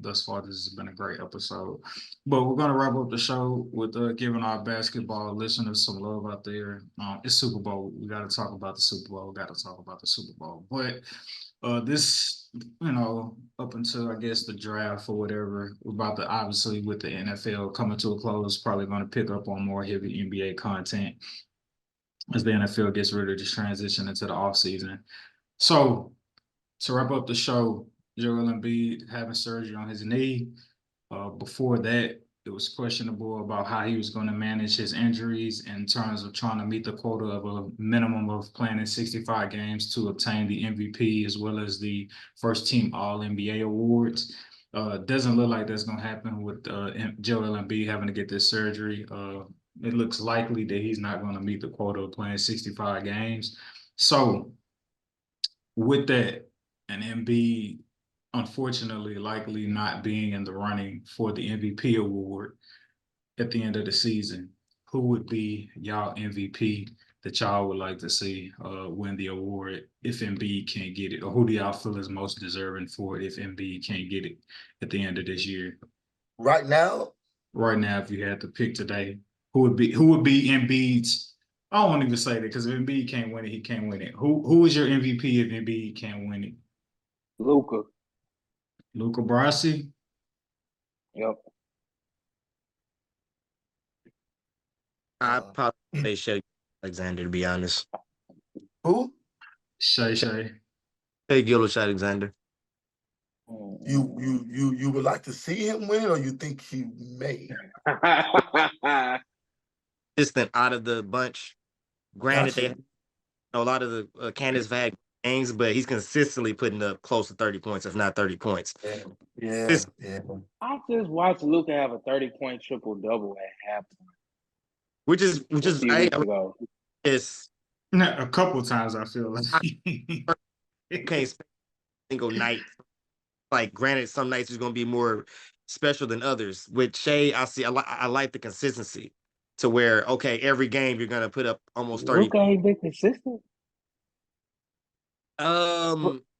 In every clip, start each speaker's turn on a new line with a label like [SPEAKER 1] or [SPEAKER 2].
[SPEAKER 1] thus far, this has been a great episode. But we're gonna wrap up the show with giving our basketball listeners some love out there. It's Super Bowl. We got to talk about the Super Bowl. Got to talk about the Super Bowl. But this, up until I guess the draft or whatever, we're about to obviously with the NFL coming to a close, probably going to pick up on more heavy NBA content as the NFL gets ready to transition into the off season. So to wrap up the show, Joel Embiid having surgery on his knee. Before that, it was questionable about how he was going to manage his injuries in terms of trying to meet the quota of a minimum of playing in 65 games to obtain the MVP as well as the first team All NBA awards. Doesn't look like that's going to happen with Joel Embiid having to get this surgery. It looks likely that he's not going to meet the quota of playing 65 games. So with that, and Embiid unfortunately likely not being in the running for the MVP award at the end of the season, who would be y'all MVP that y'all would like to see win the award if Embiid can't get it? Or who do y'all feel is most deserving for it if Embiid can't get it at the end of this year?
[SPEAKER 2] Right now,
[SPEAKER 1] if you had to pick today, who would be Embiid's? I don't want to even say that because if Embiid can't win it, he can't win it. Who is your MVP if Embiid can't win it?
[SPEAKER 3] Luka.
[SPEAKER 1] Luca Brasi?
[SPEAKER 3] Yep.
[SPEAKER 4] I'd probably say Shea Alexander, to be honest.
[SPEAKER 2] who?
[SPEAKER 1] Shay.
[SPEAKER 4] Hey, Gilgeous-Alexander.
[SPEAKER 2] You would like to see him win, or you think he may?
[SPEAKER 4] Distant out of the bunch. Granted,
[SPEAKER 2] Gotcha.
[SPEAKER 4] they have a lot of the Candace Vag games, but he's consistently putting up close to 30 points, if not 30 points.
[SPEAKER 2] Yeah.
[SPEAKER 3] I just watched Luka have a 30-point triple-double at halftime.
[SPEAKER 4] Which is
[SPEAKER 3] A few weeks ago.
[SPEAKER 4] it's
[SPEAKER 1] A couple times I feel like
[SPEAKER 4] okay, single night. Like, granted, some nights is going to be more special than others. With Shea, I like the consistency to where, okay, every game you're going to put up almost 30.
[SPEAKER 3] Luka ain't been consistent.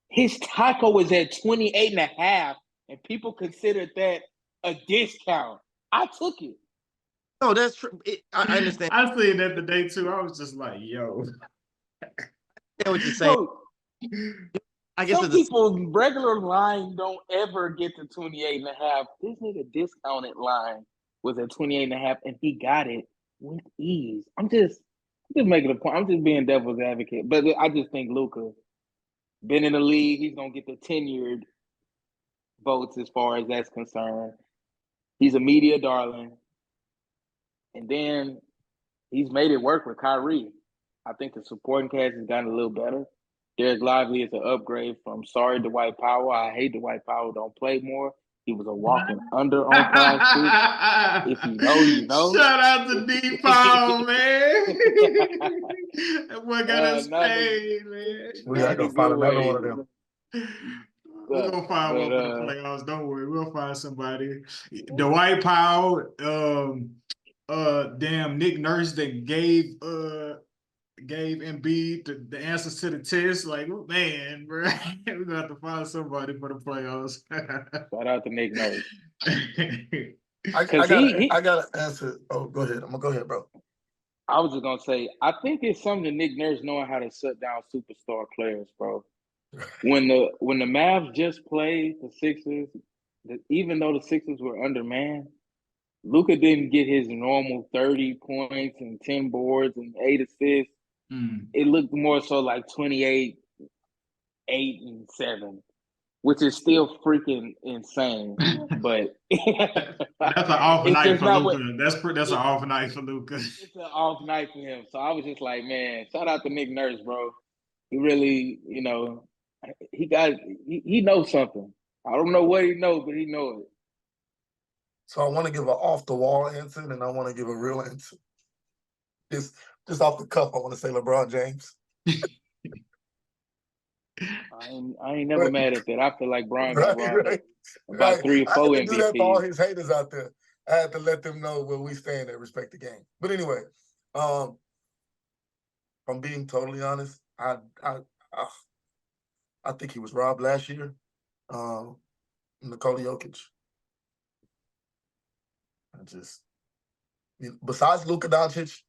[SPEAKER 3] His taco was at 28.5, and people considered that a discount. I took it.
[SPEAKER 4] No, that's true. I understand.
[SPEAKER 1] I seen that today too. I was just like, yo.
[SPEAKER 4] I understand what you're saying. I guess
[SPEAKER 3] some people regular line don't ever get to 28.5. This nigga discounted line was at 28.5, and he got it with ease. I'm just making a point. I'm just being devil's advocate, but I just think Luka been in the league. He's gonna get the tenured votes as far as that's concerned. He's a media darling, and then he's made it work with Kyrie. I think the supporting cast has gotten a little better. Derek Lively is an upgrade from sorry Dwight Powell. I hate Dwight Powell. Don't play more. He was a walking under on Prime 6. If you know, you know.
[SPEAKER 1] Shout out to D Powell, man. That boy got us paid, man.
[SPEAKER 2] We gotta go find another one of them.
[SPEAKER 1] We're gonna find one for the playoffs. Don't worry, we'll find somebody. Dwight Powell, damn Nick Nurse that gave Embiid the answers to the test. Like, man, bro, we're gonna have to find somebody for the playoffs.
[SPEAKER 3] Shout out to Nick Nurse.
[SPEAKER 2] I gotta answer. Oh, go ahead. I'm gonna go ahead, bro.
[SPEAKER 3] I was just gonna say, I think it's something to Nick Nurse knowing how to shut down superstar players, bro. When the Mavs just played the Sixers, even though the Sixers were undermanned, Luka didn't get his normal 30 points and 10 boards and 8 assists. It looked more so like 28, 8, and 7, which is still freaking insane. But
[SPEAKER 1] that's an off night for Luka. That's an off night for Luka.
[SPEAKER 3] It's an off night for him. So I was just like, man, shout out to Nick Nurse, bro. He really, he knows something. I don't know what he knows, but he knows it.
[SPEAKER 2] So I want to give an off-the-wall answer, and I want to give a real answer. Just off the cuff, I want to say LeBron James.
[SPEAKER 3] I ain't never mad at that. I feel like Bron got about 3 or 4
[SPEAKER 2] I had to do that for all
[SPEAKER 3] MVPs.
[SPEAKER 2] his haters out there. I had to let them know where we stand at respect the game. But anyway, if I'm being totally honest, I think he was robbed last year. Nikola Jokic. just besides Luka Doncic,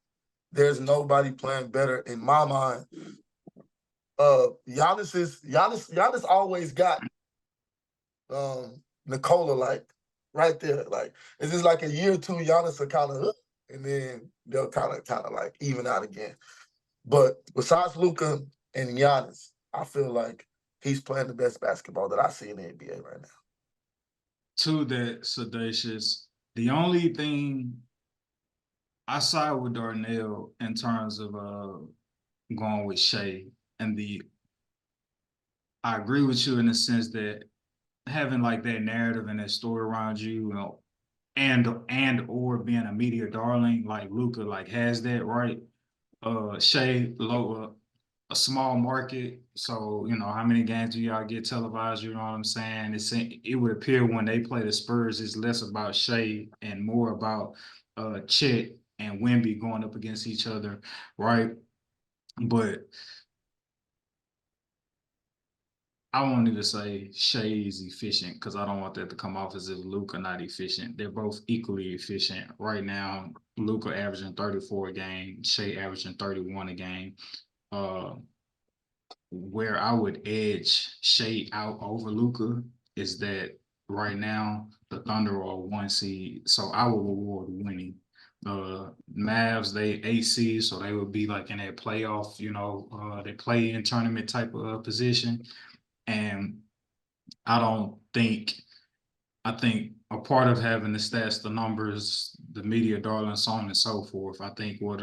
[SPEAKER 2] there's nobody playing better in my mind. Giannis always got Nikola like right there. Like it's just like a year or two, Giannis will kind of, and then they'll kind of like even out again. But besides Luka and Giannis, I feel like he's playing the best basketball that I see in the NBA right now.
[SPEAKER 1] To that, Sedacious, the only thing I side with Darnell in terms of going with Shea, and I agree with you in the sense that having like that narrative and that story around you, and or being a media darling like Luka like has that, right? Shea low, a small market, so how many games do y'all get televised? You know what I'm saying? It would appear when they play the Spurs, it's less about Shea and more about Chet and Wemby going up against each other, right? But I won't even say Shea is efficient because I don't want that to come off as if Luka not efficient. They're both equally efficient. Right now, Luka averaging 34 a game, Shea averaging 31 a game. Where I would edge Shea out over Luka is that right now the Thunder are 1 seed, so I will reward winning. Mavs, they 8 seed, so they would be like in that playoff, they play in tournament type of position. And I think a part of having the stats, the numbers, the media darling, so on and so forth, I think what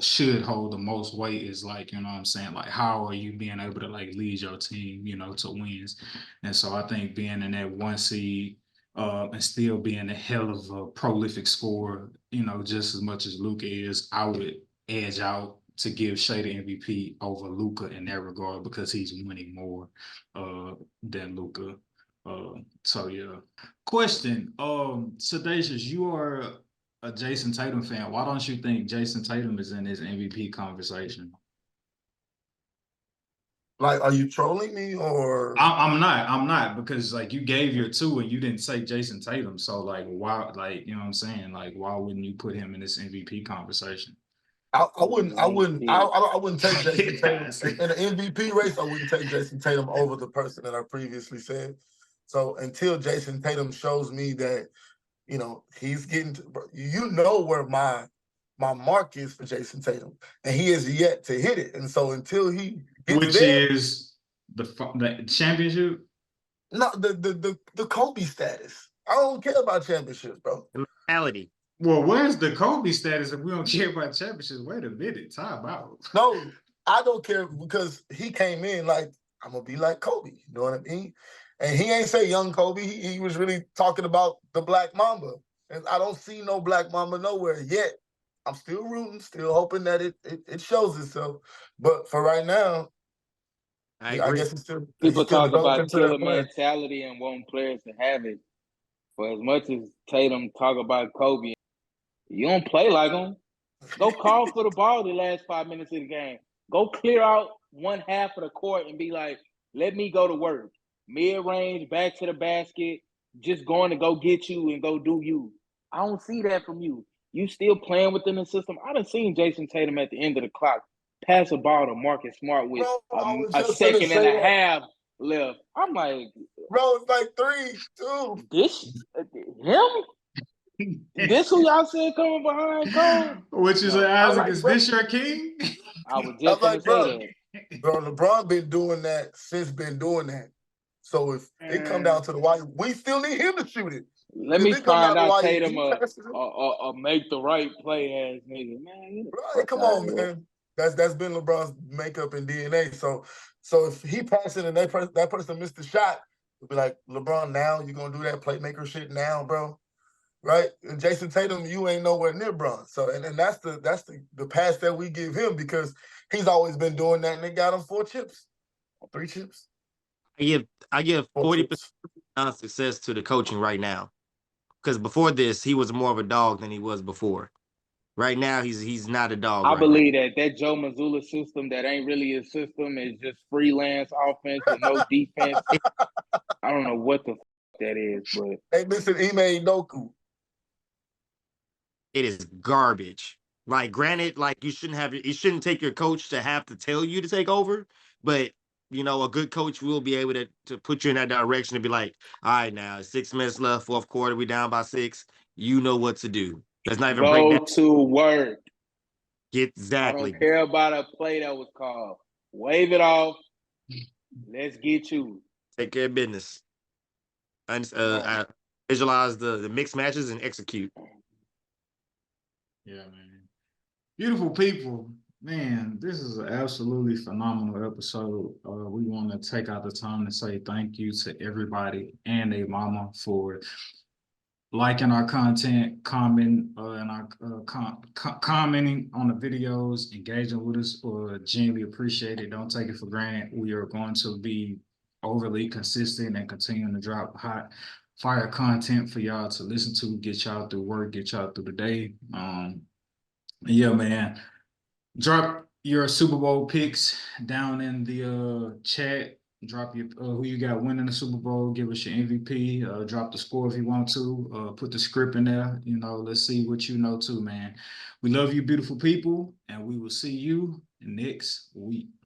[SPEAKER 1] should hold the most weight is like, what I'm saying, like how are you being able to like lead your team, to wins. And so I think being in that 1 seed and still being a hell of a prolific scorer, just as much as Luka is, I would edge out to give Shea the MVP over Luka in that regard because he's winning more than Luka. So yeah. Question, Sedacious, you are a Jason Tatum fan. Why don't you think Jason Tatum is in this MVP conversation?
[SPEAKER 2] Like, are you trolling me or?
[SPEAKER 1] I'm not because like you gave your 2 and you didn't say Jason Tatum. So like why, like, what I'm saying? Like why wouldn't you put him in this MVP conversation?
[SPEAKER 2] I wouldn't take Jason Tatum in an MVP race. I wouldn't take Jason Tatum over the person that I previously said. So until Jason Tatum shows me that, he's getting to, where my mark is for Jason Tatum, and he is yet to hit it. And so until he gets
[SPEAKER 1] which
[SPEAKER 2] there,
[SPEAKER 1] is the championship.
[SPEAKER 2] No, the Kobe status. I don't care about championships, bro.
[SPEAKER 4] The mentality.
[SPEAKER 1] Well, where's the Kobe status if we don't care about championships? Wait a minute, time out.
[SPEAKER 2] No, I don't care because he came in like, I'm gonna be like Kobe. You know what I mean? And he ain't say young Kobe. He was really talking about the Black Mamba. And I don't see no Black Mamba nowhere yet. I'm still rooting, still hoping that it shows itself. But for right now,
[SPEAKER 4] I
[SPEAKER 2] guess it's still
[SPEAKER 3] people
[SPEAKER 2] still
[SPEAKER 3] talk about
[SPEAKER 2] developing to that
[SPEAKER 3] killer
[SPEAKER 2] player.
[SPEAKER 3] mentality and wanting players to have it. But as much as Tatum talk about Kobe, you don't play like him. Go call for the ball the last 5 minutes of the game. Go clear out one half of the court and be like, let me go to work. Mid-range, back to the basket, just going to go get you and go do you. I don't see that from you. You still playing within the system. I done seen Jason Tatum at the end of the clock pass a ball to Marcus Smart with a second and a half left. I'm like,
[SPEAKER 2] bro, it's like 3, 2.
[SPEAKER 3] Him? This who y'all said coming behind Cole?
[SPEAKER 1] Which is Isaac,
[SPEAKER 2] like,
[SPEAKER 1] is this your king?
[SPEAKER 3] I was just gonna say that.
[SPEAKER 2] Bro, LeBron been doing that since been doing that. So if it come down to the wire, we still need him to shoot it.
[SPEAKER 3] Let me find out Tatum make the right play ass nigga. Man,
[SPEAKER 2] bro, come on, man. That's been LeBron's makeup and DNA. So if he passing and that person missed the shot, it'll be like, LeBron, now you gonna do that playmaker shit now, bro? Right? And Jason Tatum, you ain't nowhere near Bron. So and that's the pass that we give him because he's always been doing that and they got him 4 chips. 3 chips.
[SPEAKER 4] I give 40% success to the coaching right now. Because before this, he was more of a dog than he was before. Right now, he's not a dog.
[SPEAKER 3] I believe that Joe Mazzulla system that ain't really a system is just freelance offense with no defense. I don't know what the that is, but
[SPEAKER 2] they missing Ime Udoka.
[SPEAKER 4] It is garbage. Like, granted, like you shouldn't take your coach to have to tell you to take over, but you know, a good coach will be able to put you in that direction and be like, all right, now 6 minutes left, fourth quarter, we down by 6. You know what to do. Let's not even break
[SPEAKER 3] Go
[SPEAKER 4] down.
[SPEAKER 3] to work. I
[SPEAKER 4] Exactly.
[SPEAKER 3] don't care about a play that was called. Wave it off. Let's get you.
[SPEAKER 4] Take care of business. And
[SPEAKER 3] No.
[SPEAKER 4] visualize the mixed matches and execute.
[SPEAKER 1] Yeah, man. Beautiful people. Man, this is an absolutely phenomenal episode. We want to take out the time to say thank you to everybody and their mama for liking our content, commenting and our commenting on the videos, engaging with us. Genuinely appreciate it. Don't take it for granted. We are going to be overly consistent and continuing to drop hot fire content for y'all to listen to, get y'all through work, get y'all through the day. Yeah, man. Drop your Super Bowl picks down in the chat. Drop your who you got winning the Super Bowl. Give us your MVP. Drop the score if you want to. Put the script in there. You know, let's see what you know too, man. We love you, beautiful people, and we will see you next week.